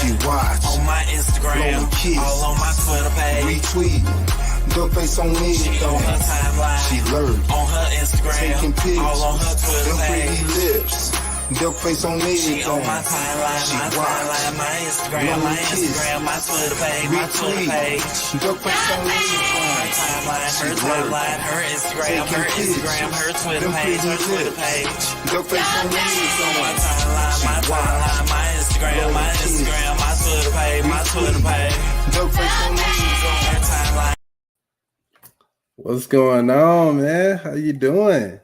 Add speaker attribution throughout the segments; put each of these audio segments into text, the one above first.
Speaker 1: She watch
Speaker 2: on my Instagram, all on my Twitter page.
Speaker 1: Retweet, duck face on me.
Speaker 2: She on her timeline,
Speaker 1: she lurk
Speaker 2: on her Instagram,
Speaker 1: taking pics,
Speaker 2: all on her Twitter
Speaker 1: them
Speaker 2: page.
Speaker 1: pretty lips. Duck face on me.
Speaker 2: She on my timeline,
Speaker 1: she
Speaker 2: my timeline, my Instagram, my Instagram, my Twitter page, my Twitter page.
Speaker 1: Duck face on me.
Speaker 2: Her timeline, her Instagram, her Instagram, her Twitter page, her Twitter page.
Speaker 1: Duck face on me.
Speaker 2: On my timeline, my Instagram, my Instagram, my Twitter page, my Twitter page.
Speaker 1: Duck face on me.
Speaker 2: On her timeline.
Speaker 3: What's going on, man? How you doing?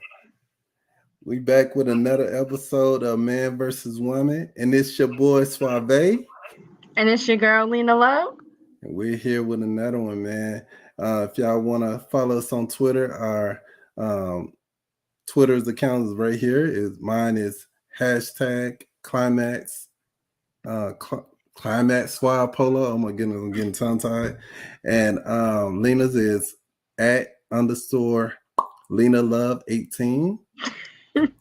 Speaker 3: We back with another episode of Man vs. Woman, and it's your boy Suave.
Speaker 4: And it's your girl Lena Lowe.
Speaker 3: And we're here with another one, man. If y'all want to follow us on Twitter, our Twitter's account is right here. Mine is hashtag climax climax Suave Polo. Oh my goodness, I'm getting tongue-tied. And Lena's is @_ Lena Love 18.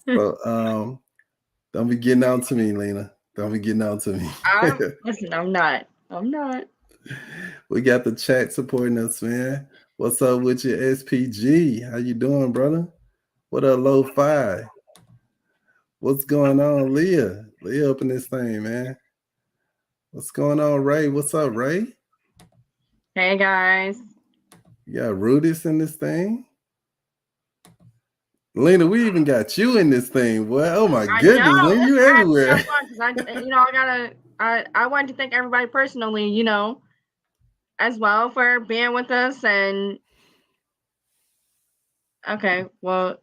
Speaker 3: So don't be getting on to me, Lena. Don't be getting on to me.
Speaker 4: Listen, I'm not.
Speaker 3: We got the chat supporting us, man. What's up with your SPG? How you doing, brother? What up, Lo-Fi? What's going on, Leah? Leah up in this thing, man. What's going on, Ray? What's up, Ray?
Speaker 4: Hey, guys. You
Speaker 3: got Rudis in this thing? Lena, we even got you in this thing. Well, oh my goodness, Lena, you everywhere.
Speaker 4: I wanted to thank everybody personally, as well for being with us. And okay, well,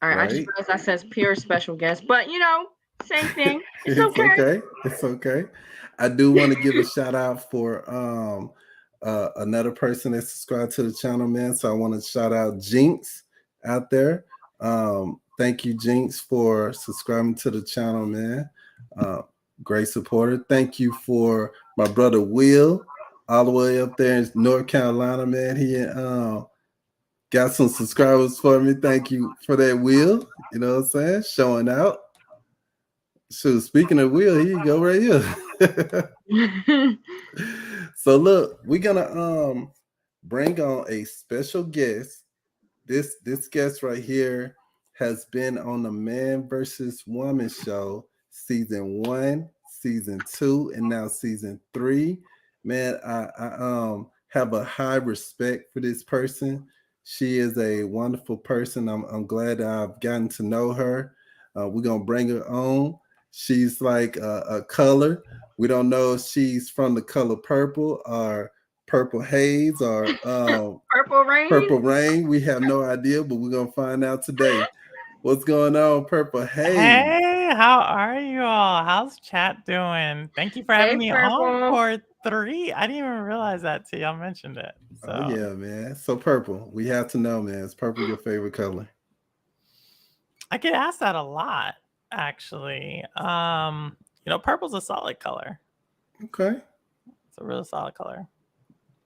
Speaker 4: all right. I just realized that says pure special guest, but same thing. It's okay.
Speaker 3: It's okay. I do want to give a shout out for another person that subscribed to the channel, man. So I want to shout out Jinx out there. Thank you, Jinx, for subscribing to the channel, man. Great supporter. Thank you for my brother Will, all the way up there in North Carolina, man. He got some subscribers for me. Thank you for that, Will. You know what I'm saying? Showing out. So speaking of Will, here you go right here. So look, we're gonna bring on a special guest. This guest right here has been on the Man vs. Woman show, season 1, season 2, and now season 3. Man, I have a high respect for this person. She is a wonderful person. I'm glad that I've gotten to know her. We're gonna bring her on. She's like a color. We don't know if she's from the color purple or purple haze or
Speaker 4: purple rain.
Speaker 3: Purple rain. We have no idea, but we're gonna find out today. What's going on, Purple Haze?
Speaker 5: Hey, how are you all? How's chat doing? Thank you for having me on for 3. I didn't even realize that till y'all mentioned it. So.
Speaker 3: Oh yeah, man. So Purple, we have to know, man. Is purple your favorite color?
Speaker 5: I get asked that a lot, actually. Purple's a solid color.
Speaker 3: Okay.
Speaker 5: It's a real solid color.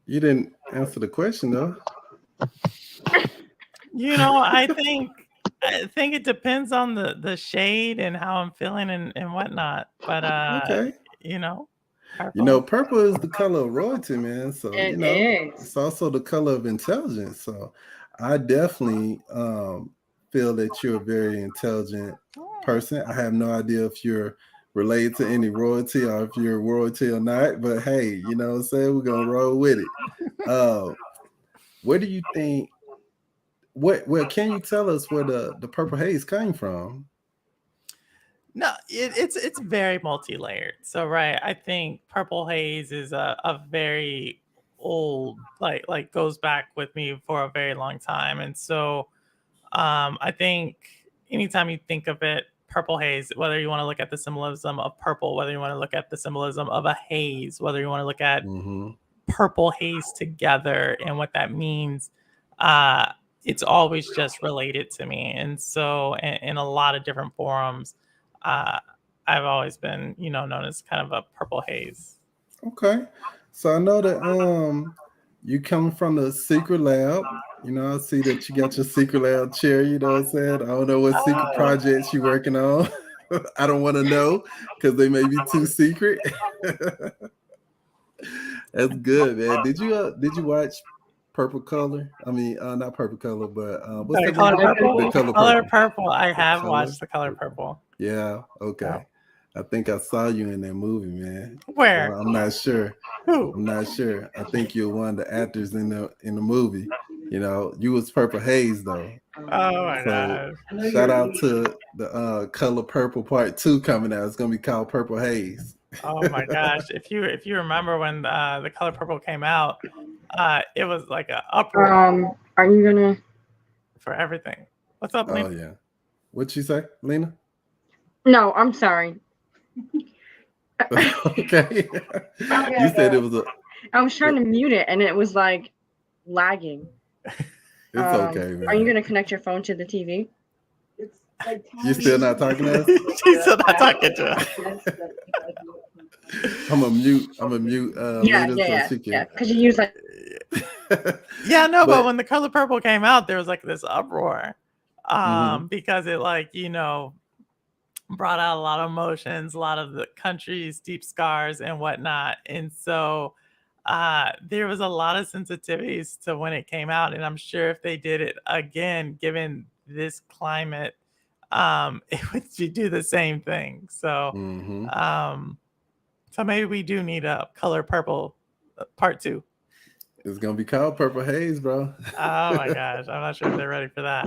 Speaker 3: You didn't answer the question though.
Speaker 5: I think it depends on the shade and how I'm feeling and whatnot. But
Speaker 3: okay.
Speaker 5: Purple.
Speaker 3: Purple is the color of royalty, man. So it's also the color of intelligence. So I definitely feel that you're a very intelligent person. I have no idea if you're related to any royalty or if you're royalty or not, but hey, you know what I'm saying? We're gonna roll with it. Where do you think can you tell us where the purple haze came from?
Speaker 5: No, it's very multi-layered. So right, I think purple haze is a very old, like goes back with me for a very long time. And so I think anytime you think of it, purple haze, whether you want to look at the symbolism of purple, whether you want to look at the symbolism of a haze, whether you want to look at purple haze together and what that means, it's always just related to me. And so in a lot of different forums, I've always been, known as kind of a purple haze.
Speaker 3: Okay. So I know that you come from the secret lab. I see that you got your secret lab chair, you know what I'm saying? I don't know what secret projects you're working on. I don't want to know because they may be too secret. That's good, man. Did you watch Purple Color? I mean, not Purple Color, but what's
Speaker 5: The
Speaker 3: that
Speaker 5: Color
Speaker 3: movie?
Speaker 5: Purple.
Speaker 3: The Color
Speaker 5: Color
Speaker 3: Purple.
Speaker 5: Purple. I
Speaker 3: The
Speaker 5: have
Speaker 3: Color
Speaker 5: watched The Color
Speaker 3: Purple.
Speaker 5: Purple.
Speaker 3: Yeah. Okay.
Speaker 5: Yeah.
Speaker 3: I think I saw you in that movie, man.
Speaker 5: Where?
Speaker 3: Well, I'm not sure.
Speaker 5: Who?
Speaker 3: I'm not sure. I think you're one of the actors in the movie. You know, you was Purple Haze though.
Speaker 5: Oh my
Speaker 3: So
Speaker 5: gosh.
Speaker 3: shout out to the Color Purple Part 2 coming out. It's gonna be called Purple Haze.
Speaker 5: Oh my gosh. If you remember when The Color Purple came out, it was like an uproar
Speaker 4: Are you gonna?
Speaker 5: for everything. What's up,
Speaker 3: Oh
Speaker 5: Lena?
Speaker 3: yeah. What'd you say, Lena?
Speaker 4: No, I'm sorry.
Speaker 3: Okay. You said it was a.
Speaker 4: I was trying to mute it and it was like lagging.
Speaker 3: It's okay, man.
Speaker 4: Are you gonna connect your phone to the TV?
Speaker 3: You still not talking to us?
Speaker 5: She's still not talking to us.
Speaker 3: I'm a mute.
Speaker 4: Yeah,
Speaker 3: Lena,
Speaker 4: yeah,
Speaker 3: so she can.
Speaker 4: yeah. Because you use like.
Speaker 5: Yeah, no, but
Speaker 3: But-
Speaker 5: when The Color Purple came out, there was like this uproar.
Speaker 3: Mhm.
Speaker 5: Because it like, brought out a lot of emotions, a lot of the country's deep scars and whatnot. And so there was a lot of sensitivities to when it came out. And I'm sure if they did it again, given this climate, it would do the same thing. So
Speaker 3: Mhm.
Speaker 5: so maybe we do need a Color Purple Part 2.
Speaker 3: It's gonna be called Purple Haze, bro.
Speaker 5: Oh my gosh, I'm not sure if they're ready for that.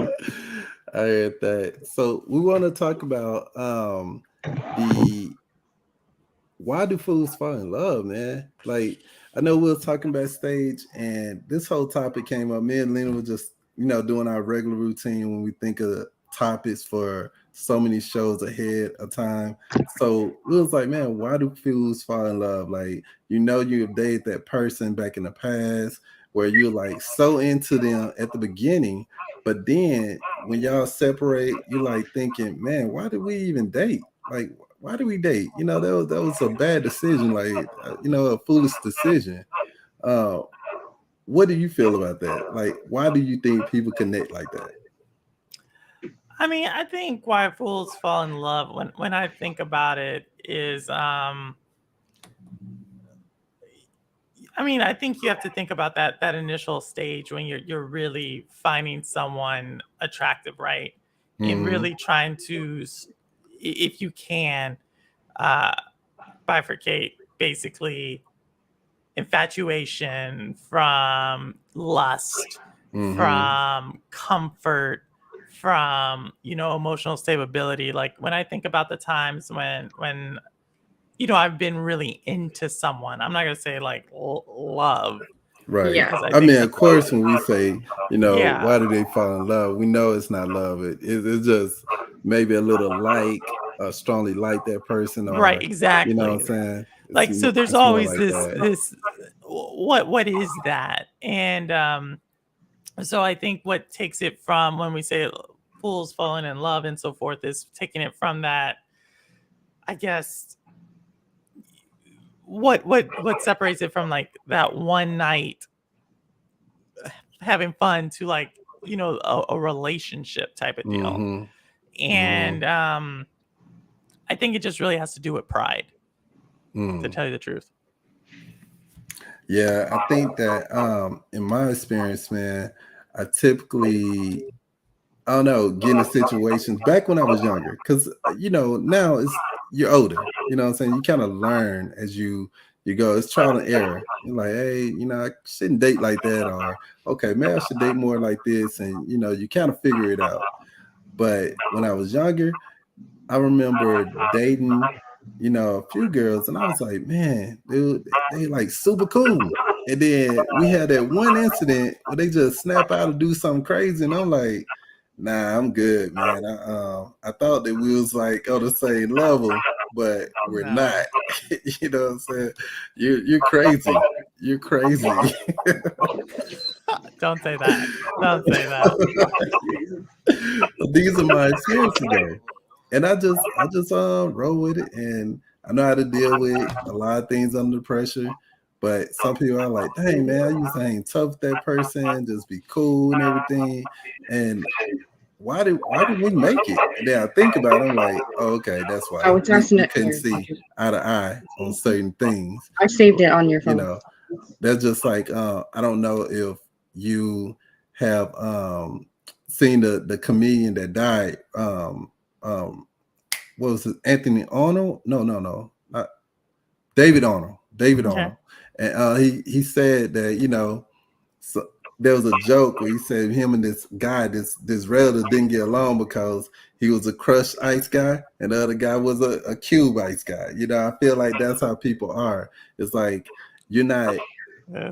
Speaker 3: I heard that. So we want to talk about the why do fools fall in love, man? Like I know we were talking backstage, and this whole topic came up. Me and Lena were just doing our regular routine when we think of topics for so many shows ahead of time. So we was like, man, why do fools fall in love? Like you've dated that person back in the past where you're like so into them at the beginning, but then when y'all separate, you're like thinking, man, why did we even date? Like, why do we date? That was a bad decision, like a foolish decision. What do you feel about that? Like, why do you think people connect like that?
Speaker 5: I mean, I think why fools fall in love when I think about it is I mean, I think you have to think about that initial stage when you're really finding someone attractive, right? And really trying to, if you can, bifurcate basically infatuation from lust, from comfort, from emotional stability. Like when I think about the times when I've been really into someone, I'm not gonna say like love,
Speaker 3: Right.
Speaker 4: Yeah.
Speaker 5: because
Speaker 3: I mean,
Speaker 5: that's
Speaker 3: of course, when we say,
Speaker 5: Yeah.
Speaker 3: why do they fall in love? We know it's not love. It's just maybe a little strongly like that person, or
Speaker 5: right, exactly.
Speaker 3: you know what I'm saying?
Speaker 5: Like so there's
Speaker 3: it's more
Speaker 5: always
Speaker 3: like
Speaker 5: this
Speaker 3: that.
Speaker 5: this what is that? And so I think what takes it from when we say fools falling in love and so forth is taking it from that, I guess, what separates it from like that one night having fun to like a relationship type of deal.
Speaker 3: Mhm.
Speaker 5: And I think it just really has to do with pride, to
Speaker 3: Mm.
Speaker 5: tell you the truth.
Speaker 3: Yeah, I think that in my experience, man, I typically, I don't know, get in situations back when I was younger, because now you're older. You know what I'm saying? You kind of learn as you go. It's trial and error. You're like, hey, I shouldn't date like that, or okay, man, I should date more like this, and you kind of figure it out. But when I was younger, I remember dating, a few girls, and I was like, man, dude, they like super cool. And then we had that one incident where they just snap out and do something crazy, and I'm like, nah, I'm good, man. I thought that we was like on the same level, but we're
Speaker 5: No.
Speaker 3: not. You know what I'm saying? You're crazy. You're crazy.
Speaker 5: Don't say that. Don't say that.
Speaker 3: These are my experiences though. And I just roll with it, and I know how to deal with a lot of things under pressure. But some people are like, dang man, I used to hang tough with that person, just be cool and everything. And why did we make it? And then I think about it, I'm like, oh, okay, that's why
Speaker 4: Oh, it's
Speaker 3: we
Speaker 4: asking it
Speaker 3: couldn't
Speaker 4: here.
Speaker 3: see eye to eye on certain things.
Speaker 4: I saved it on your
Speaker 3: You
Speaker 4: phone.
Speaker 3: know, that's just like I don't know if you have seen the comedian that died. What was it? Anthony Arnold? No, not David Arnold. David
Speaker 5: Okay.
Speaker 3: Arnold. And he said that, you know, so there was a joke where he said him and this guy, this relative didn't get along because he was a crushed ice guy and the other guy was a cube ice guy. You know, I feel like that's how people are. It's like you're not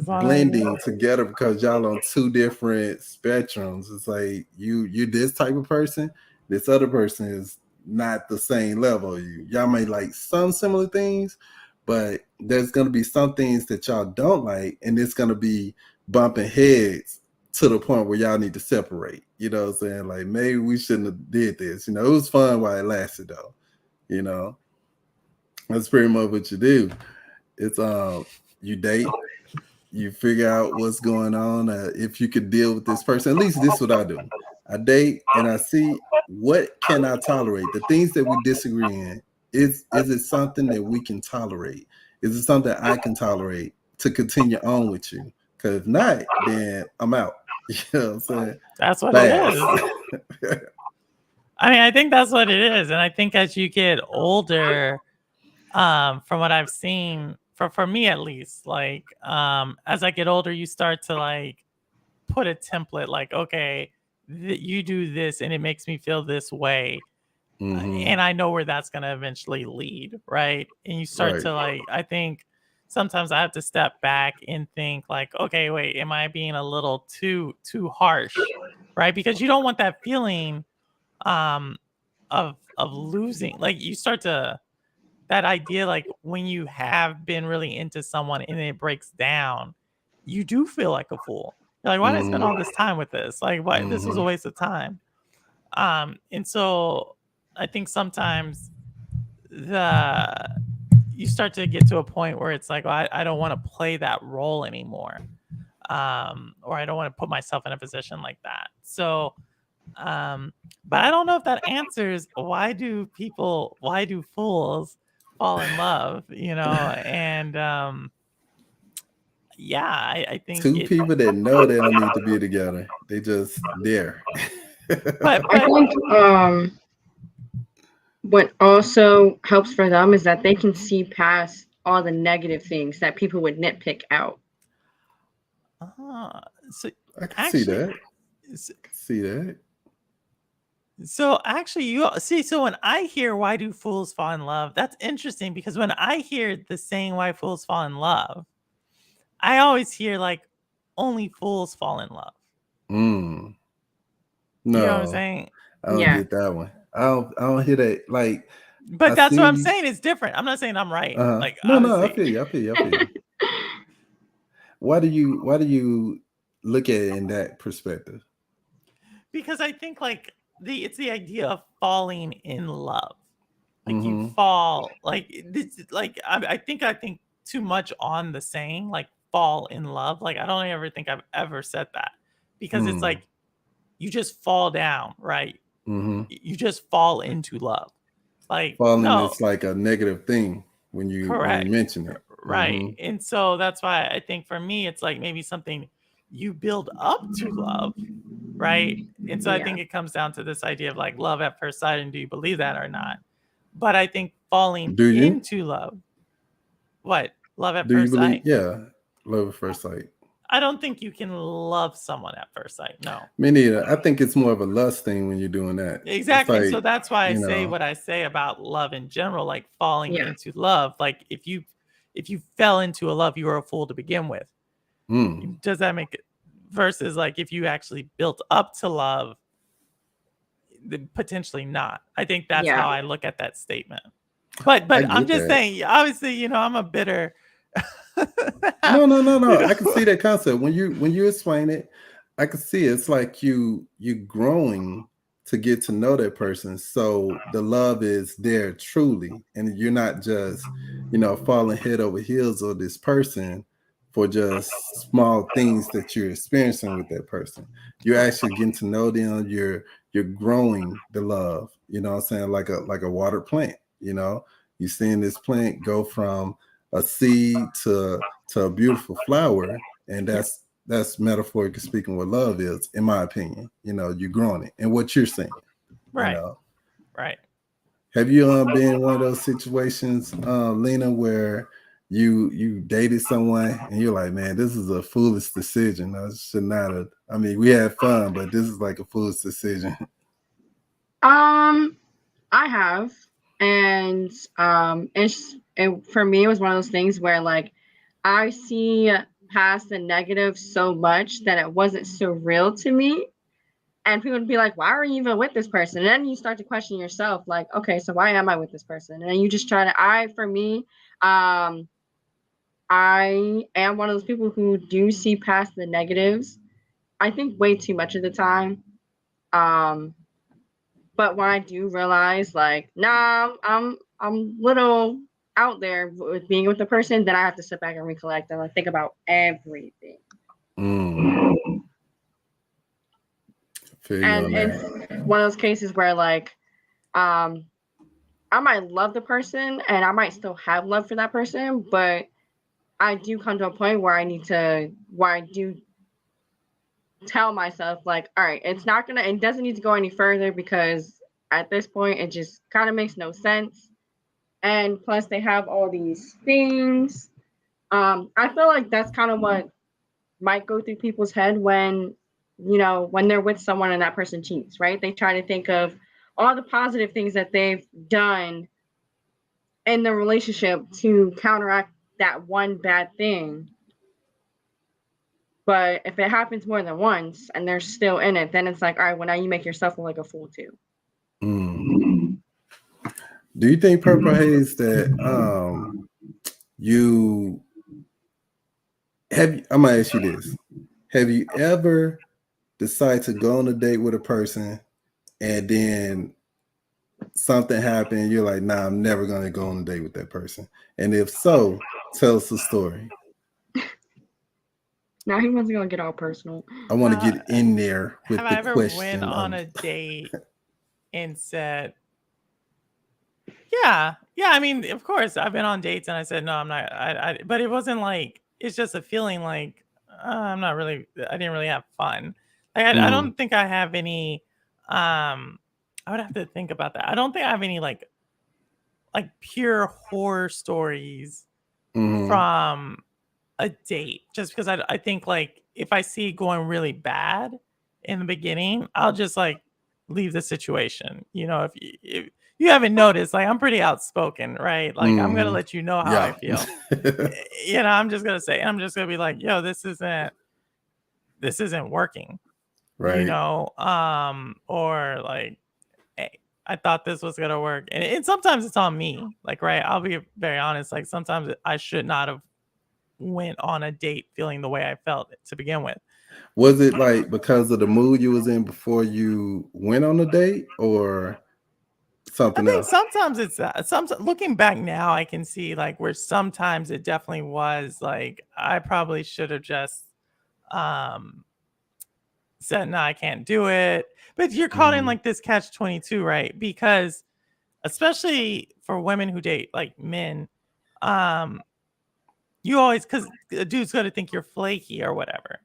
Speaker 3: blending together because y'all on two different spectrums. It's like you this type of person, this other person is not the same level. Y'all may like some similar things, but there's gonna be some things that y'all don't like, and it's gonna be bumping heads to the point where y'all need to separate. You know what I'm saying? Like maybe we shouldn't have did this. You know, it was fun while it lasted though. You know, that's pretty much what you do. It's you date, you figure out what's going on. If you could deal with this person, at least this is what I do. I date and I see what can I tolerate. The things that we disagree in, is it something that we can tolerate? Is it something I can tolerate to continue on with you? Because if not, then I'm out. You know what I'm saying?
Speaker 5: That's what it is. I mean, I think that's what it is. And I think as you get older, from what I've seen, for me at least, like as I get older, you start to like put a template like, okay, you do this and it makes me feel this way. And I know where that's going to eventually lead, right? And you start to like, I think sometimes I have to step back and think like, okay, wait, am I being a little too harsh, right? Because you don't want that feeling of losing. Like you start to, that idea, like when you have been really into someone and it breaks down, you do feel like a fool. You're like, why did I spend all this time with this? Like, why this was a waste of time. And so I think sometimes you start to get to a point where it's like, well, I don't want to play that role anymore. Or I don't want to put myself in a position like that. So, but I don't know if that answers why do fools fall in love, you know? And yeah, I think
Speaker 3: two people that know they don't need to be together. They just there.
Speaker 5: but
Speaker 4: I think what also helps for them is that they can see past all the negative things that people would nitpick out.
Speaker 5: So
Speaker 3: I can see that. See that.
Speaker 5: So actually, you see, so when I hear why do fools fall in love, that's interesting because when I hear the saying why fools fall in love, I always hear like only fools fall in love.
Speaker 3: No,
Speaker 5: you know what I'm saying?
Speaker 3: I don't get that one. I don't hear that. Like,
Speaker 5: but that's what I'm saying. It's different. I'm not saying I'm right. Like,
Speaker 3: no, I feel you. Why do you look at it in that perspective?
Speaker 5: Because I think like it's the idea of falling in love. Like you fall like this. Like I think too much on the saying like fall in love. Like I don't ever think I've ever said that because it's like you just fall down, right? You just fall into love. Like
Speaker 3: falling is like a negative thing when you mention it,
Speaker 5: right? And so that's why I think for me it's like maybe something you build up to love, right? And so I think it comes down to this idea of like love at first sight, and do you believe that or not? But I think falling into love, what love at first sight?
Speaker 3: Yeah, love at first sight.
Speaker 5: I don't think you can love someone at first sight. No.
Speaker 3: Me neither. I think it's more of a lust thing when you're doing that.
Speaker 5: Exactly. Like, so that's why I say what I say about love in general, like falling into love. Like if you fell into a love, you were a fool to begin with. Does that make it? Versus like if you actually built up to love, potentially not. I think that's how I look at that statement. But I'm just saying, obviously, you know, I'm a bitter.
Speaker 3: No. I can see that concept when you explain it. I can see it. It's like you growing to get to know that person, so the love is there truly, and you're not just falling head over heels on this person for just small things that you're experiencing with that person. You're actually getting to know them. You're growing the love. You know what I'm saying? Like a water plant. You know, you're seeing this plant go from a seed to a beautiful flower, and that's metaphorically speaking what love is, in my opinion. You know, you're growing it, and what you're saying.
Speaker 5: Right.
Speaker 3: You know,
Speaker 5: Right.
Speaker 3: have you been in one of those situations, Lena, where you dated someone and you're like, man, this is a foolish decision. I should not have. I mean, we had fun, but this is like a foolish decision.
Speaker 4: I have, and and for me, it was one of those things where like I see past the negative so much that it wasn't so real to me. And people would be like, why are you even with this person? And then you start to question yourself, like, okay, so why am I with this person? And then you just try to, for me, I am one of those people who do see past the negatives. I think way too much of the time. But when I do realize, like, nah, I'm little out there with being with the person, then I have to sit back and recollect and like think about everything.
Speaker 3: Feel you
Speaker 4: And
Speaker 3: on
Speaker 4: it's
Speaker 3: that.
Speaker 4: one of those cases where like I might love the person and I might still have love for that person, but I do come to a point where I do tell myself like, all right, it doesn't need to go any further because at this point it just kind of makes no sense. And plus they have all these things. I feel like that's kind of what might go through people's head when when they're with someone and that person cheats, right? They try to think of all the positive things that they've done in the relationship to counteract that one bad thing. But if it happens more than once and they're still in it, then it's like, all right, well, now you make yourself look like a fool too.
Speaker 3: Do you think, Purple Haze, that you have? I'm gonna ask you this: have you ever decided to go on a date with a person and then something happened? You're like, nah, I'm never gonna go on a date with that person. And if so, tell us the story.
Speaker 4: Now he wants to go get all personal.
Speaker 3: I want to get in there with
Speaker 5: have
Speaker 3: the
Speaker 5: I ever
Speaker 3: question.
Speaker 5: went on a date and said, yeah, I mean, of course, I've been on dates and I said, no, I'm not. But it wasn't like, it's just a feeling like I didn't really have fun. Like, I don't think I have any, I would have to think about that. I don't think I have any like pure horror stories from a date, just because I think like if I see it going really bad in the beginning, I'll just like leave the situation. If you haven't noticed, like I'm pretty outspoken, right? Like I'm gonna let you know how I feel. I'm just gonna say, I'm just gonna be like, yo, this isn't working.
Speaker 3: Right.
Speaker 5: Or like, hey, I thought this was gonna work. And sometimes it's on me. Like, right, I'll be very honest. Like sometimes I should not have went on a date feeling the way I felt to begin with.
Speaker 3: Was it like because of the mood you was in before you went on a date, or something
Speaker 5: I think
Speaker 3: else?
Speaker 5: sometimes it's that. Sometimes looking back now, I can see like where sometimes it definitely was like I probably should have just said, no, I can't do it. But you're caught in like this catch-22, right? Because especially for women who date like men, you always, because a dude's going to think you're flaky or whatever.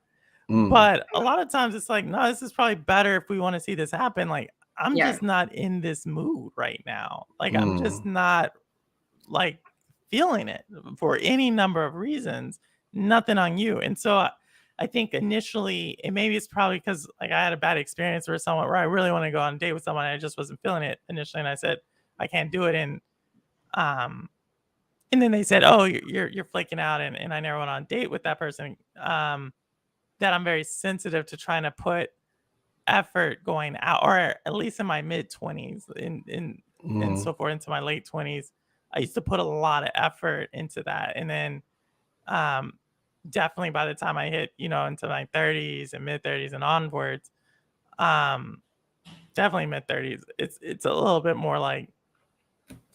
Speaker 5: But a lot of times it's like, no, this is probably better if we want to see this happen. Like, I'm just not in this mood right now. Like, I'm just not like feeling it for any number of reasons. Nothing on you. And so I think initially, and maybe it's probably because like I had a bad experience where I really want to go on a date with someone, and I just wasn't feeling it initially, and I said I can't do it, and then they said, oh, you're flaking out, and I never went on a date with that person. That I'm very sensitive to trying to put effort going out, or at least in my mid-20s and so forth into my late 20s, I used to put a lot of effort into that. And then definitely by the time I hit, into my 30s and mid-30s and onwards, definitely mid-30s, it's a little bit more like,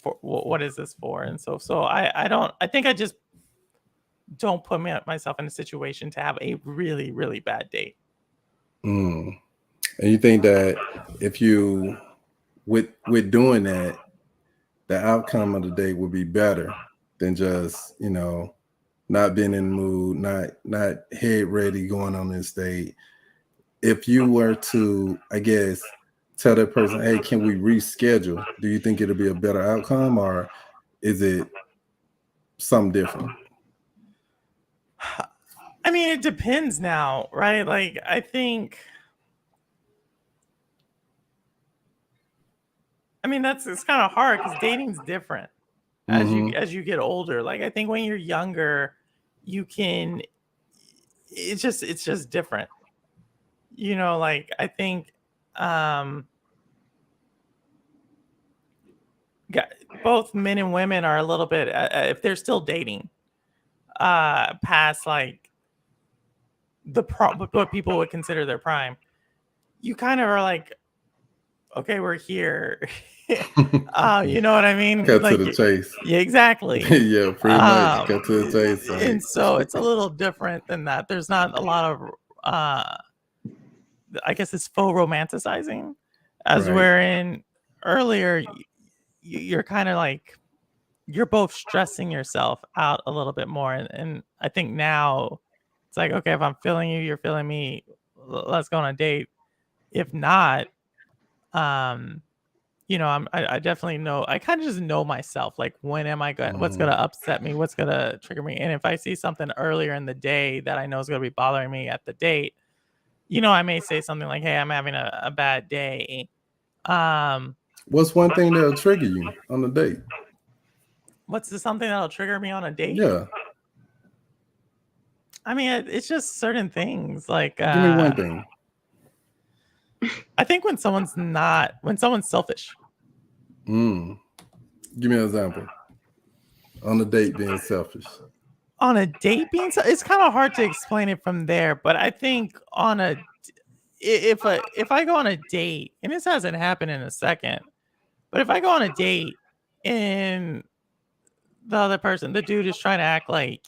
Speaker 5: for what is this for? And so I think I just don't put myself in a situation to have a really, really bad date.
Speaker 3: And you think that if you with doing that, the outcome of the date would be better than just, you know, not being in the mood, not head ready going on this date. If you were to, I guess, tell that person, hey, can we reschedule? Do you think it'll be a better outcome, or is it something different?
Speaker 5: I mean, it depends now, right? Like, I think, I mean, it's kind of hard because dating's different as you get older. Like, I think when you're younger, you can, it's just different. You know, like, I think both men and women are a little bit, if they're still dating, past like what people would consider their prime, you kind of are like, okay, we're here. You know what I mean?
Speaker 3: Cut
Speaker 5: like,
Speaker 3: to the chase.
Speaker 5: Yeah, exactly.
Speaker 3: Yeah, pretty much. Cut to the chase. Like.
Speaker 5: And so it's a little different than that. There's not a lot of, I guess it's faux romanticizing, as
Speaker 3: Right.
Speaker 5: wherein earlier you're kind of like, you're both stressing yourself out a little bit more. And I think now it's like, okay, if I'm feeling you, you're feeling me, let's go on a date. If not, you know, I definitely know, I kind of just know myself, like, when am I going, what's going to upset me, what's going to trigger me. And if I see something earlier in the day that I know is going to be bothering me at the date, you know, I may say something like, hey, I'm having a bad day.
Speaker 3: What's one thing that'll trigger you on a date?
Speaker 5: What's something that'll trigger me on a date?
Speaker 3: Yeah.
Speaker 5: I mean, it's just certain things. Like,
Speaker 3: give me one thing.
Speaker 5: I think when someone's selfish.
Speaker 3: Give me an example. On a date being selfish.
Speaker 5: On a date being selfish, it's kind of hard to explain it from there. But I think if I go on a date, and this hasn't happened in a second, but if I go on a date and the other person, the dude, is trying to act like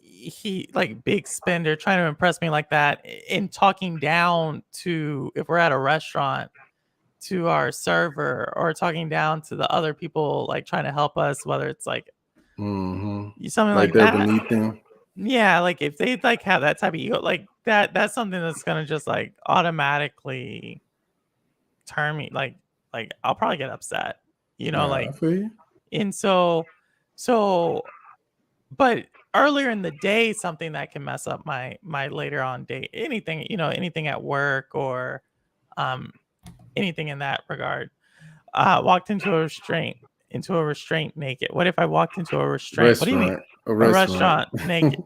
Speaker 5: he, like, big spender, trying to impress me like that, and talking down to, if we're at a restaurant, to our server, or talking down to the other people, like, trying to help us, whether it's like something like
Speaker 3: they're
Speaker 5: that,
Speaker 3: beneath them.
Speaker 5: Yeah, like, if they like have that type of ego, like that's something that's gonna just like automatically turn me, like I'll probably get upset, you know. Like,
Speaker 3: I feel you.
Speaker 5: and so but earlier in the day, something that can mess up my later on date, anything, you know, anything at work, or anything in that regard. Walked into a restraint naked. What if I walked into a restraint? What do you mean?
Speaker 3: A
Speaker 5: restaurant naked.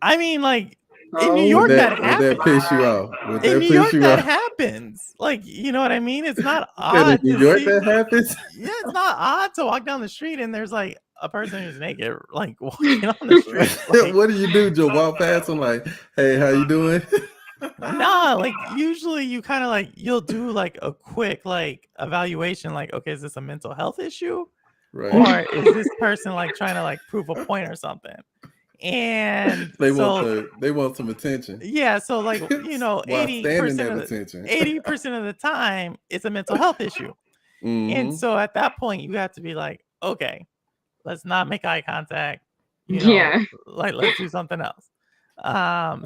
Speaker 5: I mean, like, in New
Speaker 3: Would
Speaker 5: York, that
Speaker 3: that
Speaker 5: happens.
Speaker 3: piss you off? Would
Speaker 5: In
Speaker 3: that
Speaker 5: New
Speaker 3: piss
Speaker 5: York,
Speaker 3: you
Speaker 5: that
Speaker 3: off?
Speaker 5: happens. Like, you know what I mean? It's not
Speaker 3: In
Speaker 5: odd
Speaker 3: New
Speaker 5: to
Speaker 3: York
Speaker 5: see.
Speaker 3: that happens?
Speaker 5: Yeah, it's not odd to walk down the street and there's like a person who's naked, like, walking on the street. Like,
Speaker 3: What do you do? Just walk past them like, hey, how you doing?
Speaker 5: nah, like, usually you kind of like, you'll do like a quick like evaluation, like, okay, is this a mental health issue?
Speaker 3: Right.
Speaker 5: Or is this person like trying to like prove a point or something? And
Speaker 3: they want some attention.
Speaker 5: Yeah, so, like, you know, 80% of the time it's a mental health issue. And so at that point you have to be like, okay, let's not make eye contact, you know.
Speaker 4: Yeah.
Speaker 5: Like, let's do something else.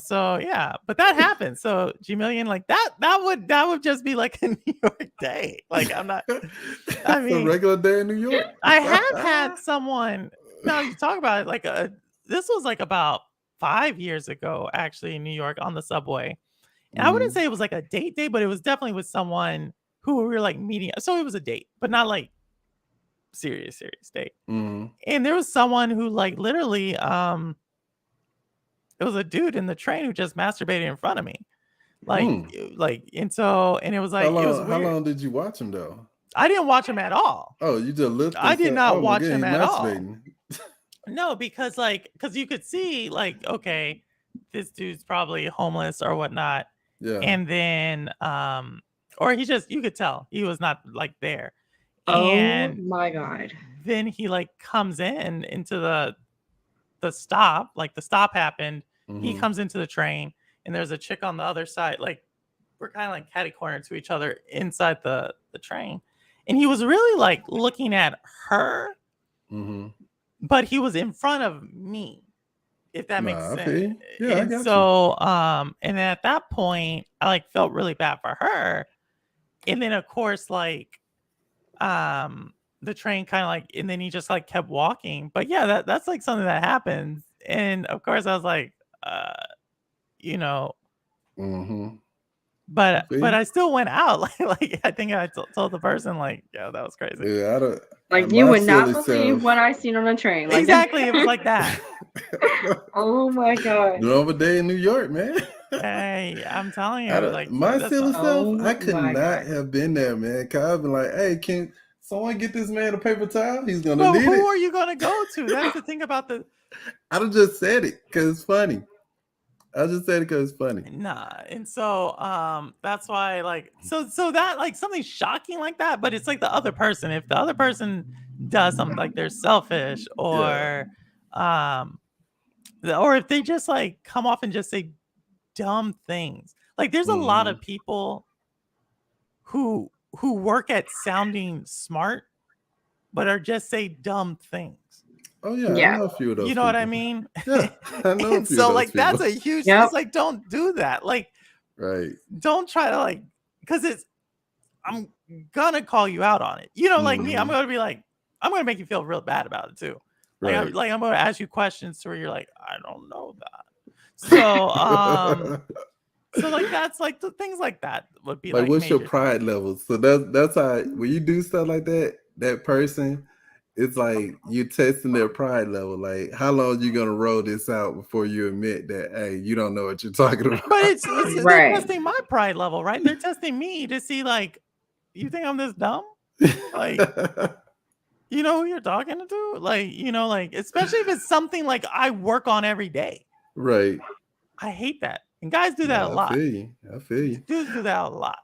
Speaker 5: So yeah, but that happens. So G-Million, like, that would just be like a New York day. Like, I'm not, I mean,
Speaker 3: a regular day in New York.
Speaker 5: I have had someone, now you talk about it, like, this was like about 5 years ago, actually, in New York, on the subway. And I wouldn't say it was like a date, but it was definitely with someone who we were like meeting. So it was a date, but not like serious date. And there was someone who, like, literally, it was a dude in the train who just masturbated in front of me. Like, and so, and it was like,
Speaker 3: how long,
Speaker 5: it was weird.
Speaker 3: How long did you watch him though?
Speaker 5: I didn't watch him at all.
Speaker 3: Oh, you just looked.
Speaker 5: I did not watch him at all.
Speaker 3: Masturbating.
Speaker 5: No, because you could see, like, okay, this dude's probably homeless or whatnot.
Speaker 3: Yeah.
Speaker 5: And then, or you could tell he was not like there.
Speaker 4: Oh
Speaker 5: And
Speaker 4: my God.
Speaker 5: then he like comes into the stop, like the stop happened. He
Speaker 3: Mhm.
Speaker 5: comes into the train, and there's a chick on the other side. Like we're kind of like catty corner to each other inside the train, and he was really like looking at her,
Speaker 3: Mhm.
Speaker 5: but he was in front of me, if that makes
Speaker 3: Nah, I
Speaker 5: sense.
Speaker 3: feel you. Yeah, I
Speaker 5: And
Speaker 3: got you.
Speaker 5: so, and then at that point, I like felt really bad for her. And then of course, like, the train kind of like, and then he just like kept walking. But yeah, that's like something that happens. And of course, I was like, uh, you know,
Speaker 3: Mhm.
Speaker 5: but
Speaker 3: feel you.
Speaker 5: I still went out. Like I think I told the person like, yeah, that was crazy.
Speaker 3: Yeah, I don't.
Speaker 4: Like you
Speaker 3: My
Speaker 4: would not
Speaker 3: silly
Speaker 4: believe
Speaker 3: self.
Speaker 4: what I seen on the train. Like
Speaker 5: Exactly, it was like that.
Speaker 4: Oh my god.
Speaker 3: Normal day in New York, man.
Speaker 5: Hey, I'm telling
Speaker 3: I
Speaker 5: you,
Speaker 3: don't,
Speaker 5: like
Speaker 3: my
Speaker 5: that's
Speaker 3: silly self,
Speaker 4: Oh
Speaker 3: I could
Speaker 4: my
Speaker 3: not
Speaker 4: god.
Speaker 3: have been there, man. Cause I've been like, hey, can someone get this man a paper towel? He's gonna
Speaker 5: well,
Speaker 3: need
Speaker 5: who
Speaker 3: it.
Speaker 5: are you gonna go to? That's the thing about the
Speaker 3: I done just said it because it's funny. I just said it because it's funny.
Speaker 5: nah. And so that's why like so that like something shocking like that, but it's like the other person. If the other person does something like they're selfish
Speaker 3: Yeah.
Speaker 5: or if they just like come off and just say dumb things. Like there's a lot
Speaker 3: Mhm.
Speaker 5: of people who work at sounding smart but are just say dumb things.
Speaker 3: Oh yeah, I
Speaker 4: Yeah.
Speaker 3: know a few of
Speaker 5: You
Speaker 3: those
Speaker 5: know what I
Speaker 3: people.
Speaker 5: mean?
Speaker 3: Yeah, I know a
Speaker 5: And
Speaker 3: few of
Speaker 5: so
Speaker 3: those
Speaker 5: like that's
Speaker 3: people.
Speaker 5: a huge
Speaker 4: Yep.
Speaker 5: it's like don't do that. Like
Speaker 3: Right.
Speaker 5: don't try to like because it's I'm gonna call you out on it. You know, like me, I'm
Speaker 3: Mhm.
Speaker 5: gonna be like, I'm gonna make you feel real bad about it too. Like
Speaker 3: Right.
Speaker 5: I'm gonna ask you questions to where you're like, I don't know that. So like that's like the things like that would be
Speaker 3: Like,
Speaker 5: like
Speaker 3: what's your
Speaker 5: major things.
Speaker 3: pride level? So that's how when you do stuff like that, that person, it's like you're testing their pride level. Like, how long you gonna roll this out before you admit that, hey, you don't know what you're talking about?
Speaker 5: But it's they're
Speaker 4: Right.
Speaker 5: testing my pride level, right? They're testing me to see like, you think I'm this dumb? Like, you know who you're talking to? Like, you know, like especially if it's something like I work on every day.
Speaker 3: Right.
Speaker 5: I hate that. And guys do that a
Speaker 3: Nah, I
Speaker 5: lot.
Speaker 3: feel you. I feel you.
Speaker 5: Dudes do that a lot.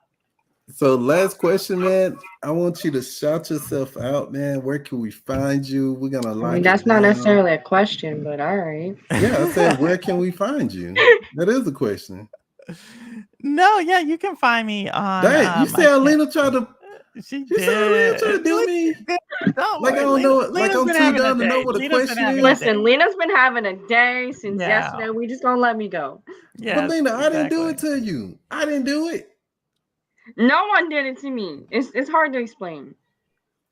Speaker 3: So last question, man. I want you to shout yourself out, man. Where can we find you? We're gonna
Speaker 4: I mean,
Speaker 3: lock
Speaker 4: that's
Speaker 3: it
Speaker 4: not
Speaker 3: down.
Speaker 4: necessarily a question, but all right.
Speaker 3: Yeah, I said, where can we find you? That is a question.
Speaker 5: No, yeah, you can find me on
Speaker 3: Dang, you see
Speaker 5: my
Speaker 3: how Lena tried to
Speaker 5: she
Speaker 3: you see how Lena
Speaker 5: did.
Speaker 3: tried to do me?
Speaker 5: Don't
Speaker 3: Like I
Speaker 5: worry.
Speaker 3: don't know it, like
Speaker 5: Lena's
Speaker 3: I'm
Speaker 5: been
Speaker 3: too
Speaker 5: having a
Speaker 3: dumb to know
Speaker 5: day.
Speaker 3: what a
Speaker 5: Lena's been
Speaker 3: question
Speaker 5: having a
Speaker 3: is.
Speaker 5: day.
Speaker 4: Listen, Lena's been having a day since
Speaker 5: Yeah.
Speaker 4: yesterday. We just gonna let me go.
Speaker 3: But
Speaker 5: Yes,
Speaker 3: Lena, I didn't do
Speaker 5: exactly.
Speaker 3: it to you. I didn't do it.
Speaker 4: No one did it to me. It's hard to explain.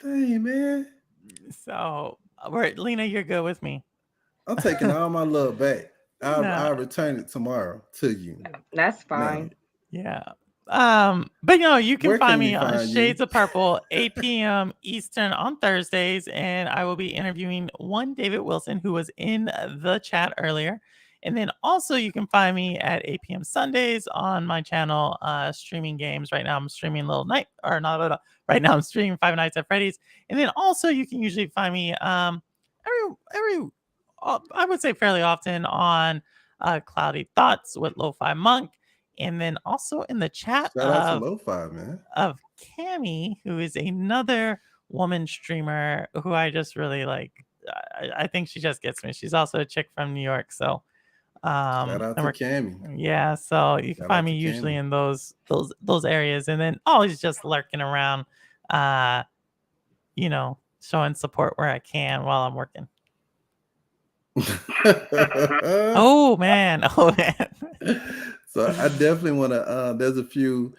Speaker 3: Dang, man.
Speaker 5: So, Lena, you're good with me.
Speaker 3: I'm taking all my love back.
Speaker 5: No.
Speaker 3: I'll return it tomorrow to you.
Speaker 4: That's
Speaker 3: No.
Speaker 4: fine.
Speaker 5: Yeah. But no, you can
Speaker 3: Where
Speaker 5: find
Speaker 3: can we
Speaker 5: me on
Speaker 3: find
Speaker 5: Shades
Speaker 3: you?
Speaker 5: of Purple, 8 p.m. Eastern on Thursdays, and I will be interviewing one David Wilson who was in the chat earlier. And then also you can find me at 8 p.m. Sundays on my channel, streaming games. Right now I'm streaming Little Night, or not Little. Right now I'm streaming Five Nights at Freddy's. And then also you can usually find me every I would say fairly often on Cloudy Thoughts with Lo-Fi Monk. And then also in the chat
Speaker 3: Shout out to Lo-Fi, man.
Speaker 5: of Cami, who is another woman streamer who I just really like. I think she just gets me. She's also a chick from New York. So
Speaker 3: Shout out
Speaker 5: and
Speaker 3: to
Speaker 5: we're-
Speaker 3: Cammy.
Speaker 5: yeah, so you can
Speaker 3: Shout
Speaker 5: find
Speaker 3: out
Speaker 5: me
Speaker 3: to
Speaker 5: usually
Speaker 3: Cammy.
Speaker 5: in those areas, and then always just lurking around, you know, showing support where I can while I'm working. Oh man.
Speaker 3: So I definitely want to there's a few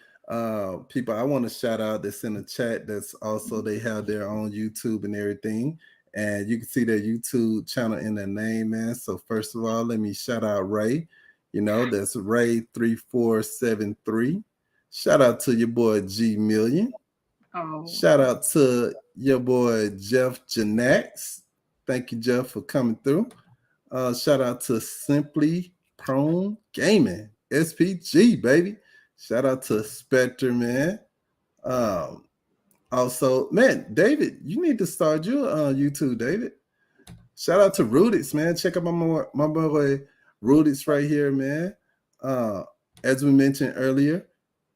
Speaker 3: people I want to shout out that's in the chat that's also they have their own YouTube and everything, and you can see their YouTube channel in their name, man. So first of all, let me shout out Ray. You know, that's Ray3473. Shout out to your boy G Million.
Speaker 4: Oh.
Speaker 3: Shout out to your boy Jeff Janax. Thank you, Jeff, for coming through. Shout out to Simply Prone Gaming, SPG, baby. Shout out to Spectre, man. Also, man, David, you need to start your YouTube, David. Shout out to Rudix, man. Check out my boy Rudix right here, man. As we mentioned earlier,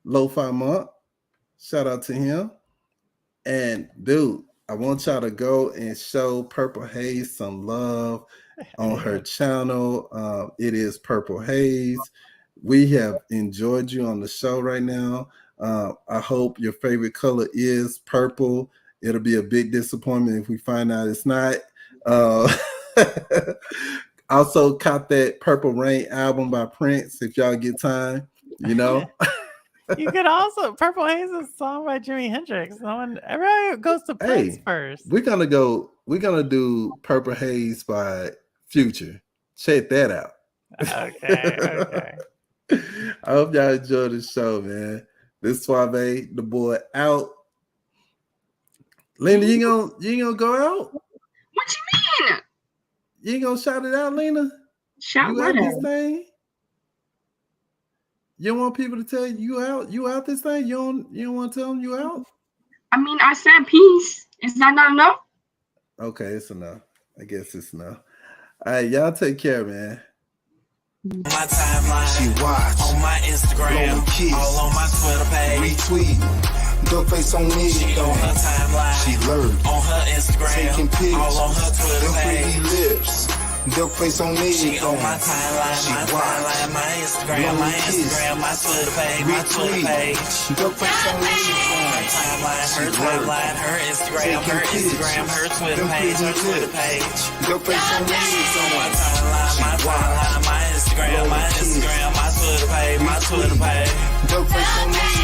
Speaker 3: Lo-Fi Monk. Shout out to him. And dude, I want y'all to go and show Purple Haze some love on her channel. It is Purple Haze. We have enjoyed you on the show right now. I hope your favorite color is purple. It'll be a big disappointment if we find out it's not. Also caught that Purple Rain album by Prince if y'all get time, you know.
Speaker 5: You could also Purple Haze is a song by Jimi Hendrix. Everybody goes to Prince first.
Speaker 3: We're gonna do Purple Haze by Future. Check that out.
Speaker 5: Okay.
Speaker 3: I hope y'all enjoyed the show, man. This Suave, the boy out. Lena, you ain't gonna go out?
Speaker 4: What you mean?
Speaker 3: You ain't gonna shout it out, Lena?
Speaker 4: Shout
Speaker 3: you
Speaker 4: what
Speaker 3: out
Speaker 4: out?
Speaker 3: this thing? You don't want people to tell you out this thing? You don't want to tell them you out?
Speaker 4: I mean, I said peace. Is that not enough?
Speaker 3: Okay, it's enough. I guess it's enough. All right, y'all take care, man.
Speaker 2: My timeline,
Speaker 1: She watch.
Speaker 2: on my Instagram,
Speaker 1: Blowing kiss.
Speaker 2: all on my Twitter page.
Speaker 1: Retweet. Duck face on me.
Speaker 2: She on her timeline,
Speaker 1: She lurk.
Speaker 2: on her Instagram,
Speaker 1: Taking pics.
Speaker 2: all on her Twitter
Speaker 1: Them pretty
Speaker 2: page.
Speaker 1: lips. Duck face on me.
Speaker 2: She on my timeline,
Speaker 1: She
Speaker 2: my
Speaker 1: watch.
Speaker 2: timeline, my Instagram,
Speaker 1: Blowing
Speaker 2: my
Speaker 1: kiss.
Speaker 2: Instagram, my Twitter page, my Twitter
Speaker 1: Retweet.
Speaker 2: page.
Speaker 1: Duck face on me.
Speaker 2: Her timeline, her
Speaker 1: She
Speaker 2: timeline, her Instagram,
Speaker 1: Taking
Speaker 2: her
Speaker 1: pics.
Speaker 2: Instagram, her Twitter
Speaker 1: Them
Speaker 2: page, her
Speaker 1: pretty
Speaker 2: Twitter
Speaker 1: lips.
Speaker 2: page.
Speaker 1: Duck face on me.
Speaker 2: On my timeline, my timeline, my Instagram, my Instagram, my Twitter page, my Twitter page.
Speaker 1: Duck face on me.